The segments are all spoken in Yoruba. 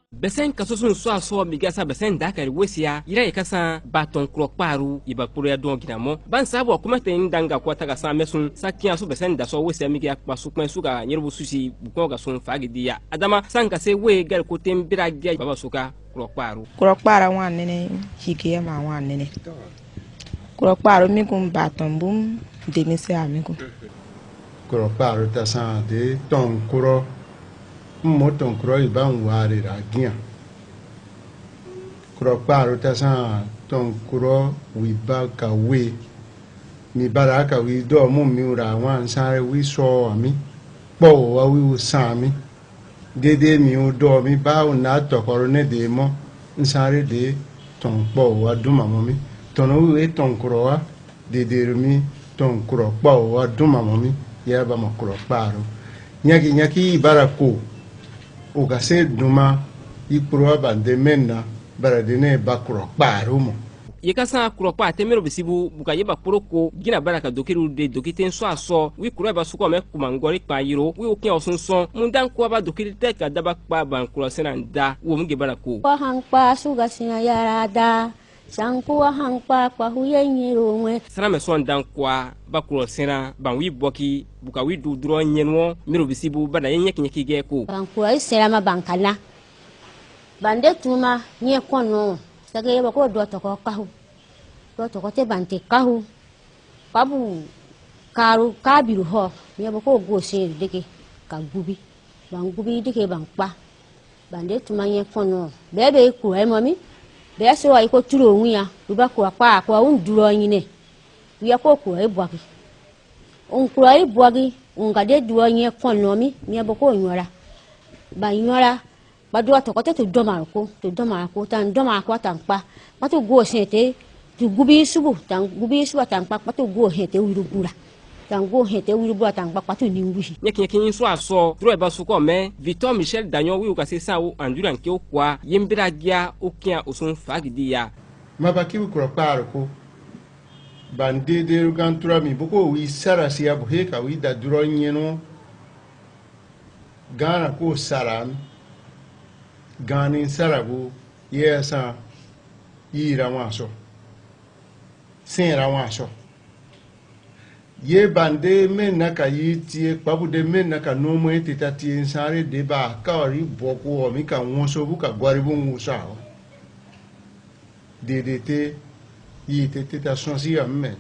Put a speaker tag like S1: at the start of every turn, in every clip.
S1: besen kasusun so migasa besen dakari wesia ira ikasa baton kparu ibakpuru ya don ginamo ban sabo kuma ten danga ko taga sa mesun sakia so besen da so wesia migia kpasu kwen suka nyerbu susi bukon ga sun fagidiya adama sanka se we gal ko tem biragia baba suka
S2: kpara wan nene hikiya ma wan nene kparu mi kum Baatonbibu demise amiku
S3: kparu ta sa de ton kuro mo ton kuro iban wari ra gian kparu ta sa ton kuro wi ba ka we mi bara ka wi do mo mi ra wan sare wi so ami po wa wi sami dede mi o do mi ba o na to koro ne de mo nsare de ton po wa duma mo mi ton wi ton kuro wa dede mi ton kuro po wa duma mo mi ya ba mo kparu nyaki bara ko o ka se duma ikuro ba de menna bara de ne ba kparu mo
S1: yekasa kpa temero bisibu buka yeba poroko gina baraka dokiru de dokiten so aso wi kuro ba suko me kumangori pa yiro wi okin osunson mundan ko ba dokiri te ka daba pa ban kuro senanda wo muge barako
S4: wa hangpa suga sinya yarada sanku wa hangpa kwa huyenyiro mwe
S1: sara me son dan kwa ba kuro sena ban wi boki buka wi du dro nyenwo mero bisibu bana yenye kinyeki ge ko
S4: ban kuro isera ma bankana bande tuma nye kono sage yeba ko do to ko kahu do to ko te bante kahu babu karu kabiru ho yeba ko go se deke ka gubi ban gubi deke ban pa bande tuma nye kono bebe ku e momi be so wa ko turo onwia duba ko pa ko un duro nyine wi ko ku e boagi on ku e boagi on ga de duro nye kono mi yeba ko nyora ba nyora badu atoko te to doma ko tan doma ko tan pa patu go sete tu gubi subu tan gubi subu tan pa patu go hete wirubura tan go hete wirubura tan pa patu ni wuhi
S1: nyekin so aso dro e ba suko me Victor Michel Danyon wi ukase sa wo anduran ke okwa yembira gia okia osun fagidiya
S3: mabaki kuro kparu ko bande de rugantura mi boko wi sara si abu he ka wi da duro nyeno gana ko saram gani sarabu yesa yira waso sera waso ye bande men na ka yiti pabu de men na ka no mo etita ti nsare de ba ka ori boku o mi ka won so bu ka gwaribu ngusa o dedete yite teta sonsi amme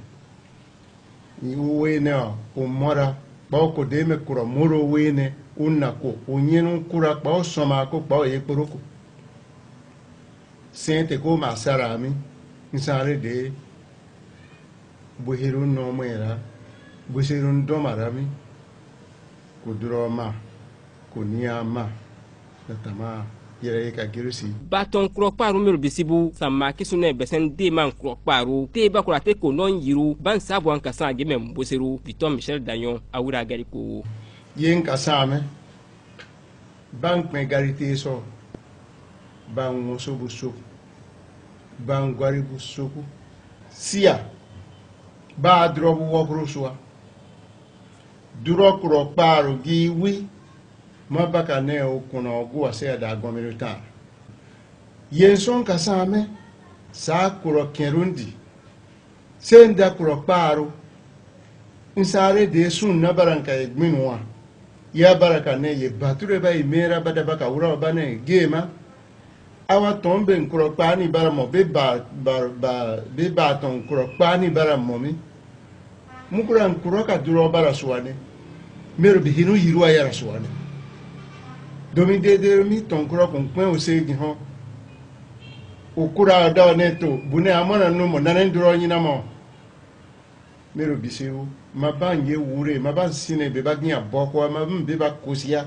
S3: ni uwene o mora ba ko de me kuro moro wene unako onyenu kura pa soma ko pa e poroko sente ko masara mi nsare de buhiru no mera buhiru ndo marami ko droma ko niama natama yere ka girusi
S1: baton kparu mero bisibu samma kisune besen Deamann kparu te ba kurate ko non yiru ban sabo an kasa geme mboseru Victor Michel Danyon awura gari ko
S3: yen kasame bank me garite so ban mosobu so ban gwaribu soku sia ba drobu wobru so duro kparu gi wi mabaka ne okuno ogu ase da gomirita yen son kasame sa kuro kerundi senda kparu nsare de sun na baranka egminwa ya baraka ne ye bature ba imera bada baka ura bane gema awa tombe nkuro pani bara mo be baton kuro pani bara mo mi mukura nkuro ka duro bara suwane mero bi hinu yiru ayara suwane domi de mi ton kuro kon pen o se gi ho okura da neto bune amana no mo nanen duro nyina mo mero bisewu mabanye wure maban sine be bagnya boko mabun be bakosia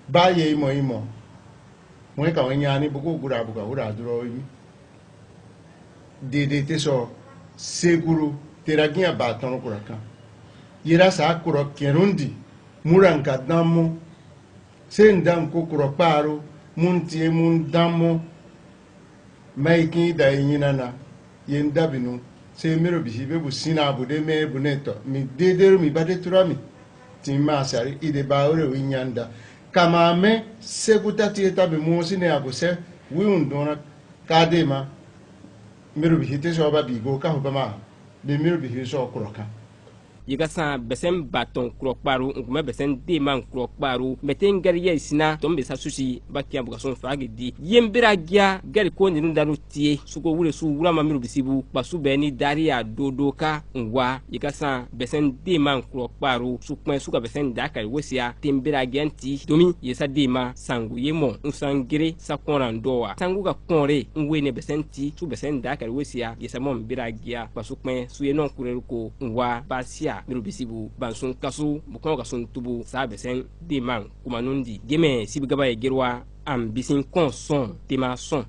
S3: ba ye imo mwe ka wanyani buko gura buka ura duro yi de te so seguru teragnya Baatonu kuraka yira sa kuro kerundi muranka damo sendam ko kuro kparu muntie mun damo maiki da yinana yendabinu se mero bihibe bu sina bu de me bu neto mi dedero mi bade turami ti masari ide ba ore winyanda kama me seguta tieta be mosine agose wi undona kadema miru bihite so ba bigo ka hobama be miru bihi so kuroka
S1: yiga sa besen baton krokparu nguma besen Deamann krokparu meten gariya isina tombe sa susi bakia bugason fagidi yembira gia gari ko ni ndaru tie suko wure su wura ma miru bisibu basu beni daria dodoka ngwa yiga sa besen Deamann krokparu sukwen suka besen dakari wesia tembira genti domi yesa Deamann sangu yemo usangire sakonrandoa sangu ga konre ngwene besen ti su besen dakari wesia yesa mom biragia basukwen suye non kureruko ngwa basia miru bisibu bansun kasu bukon kasun tubu sa besen Deamann kumanundi geme sibigaba ye gerwa am bisin konson Deamann son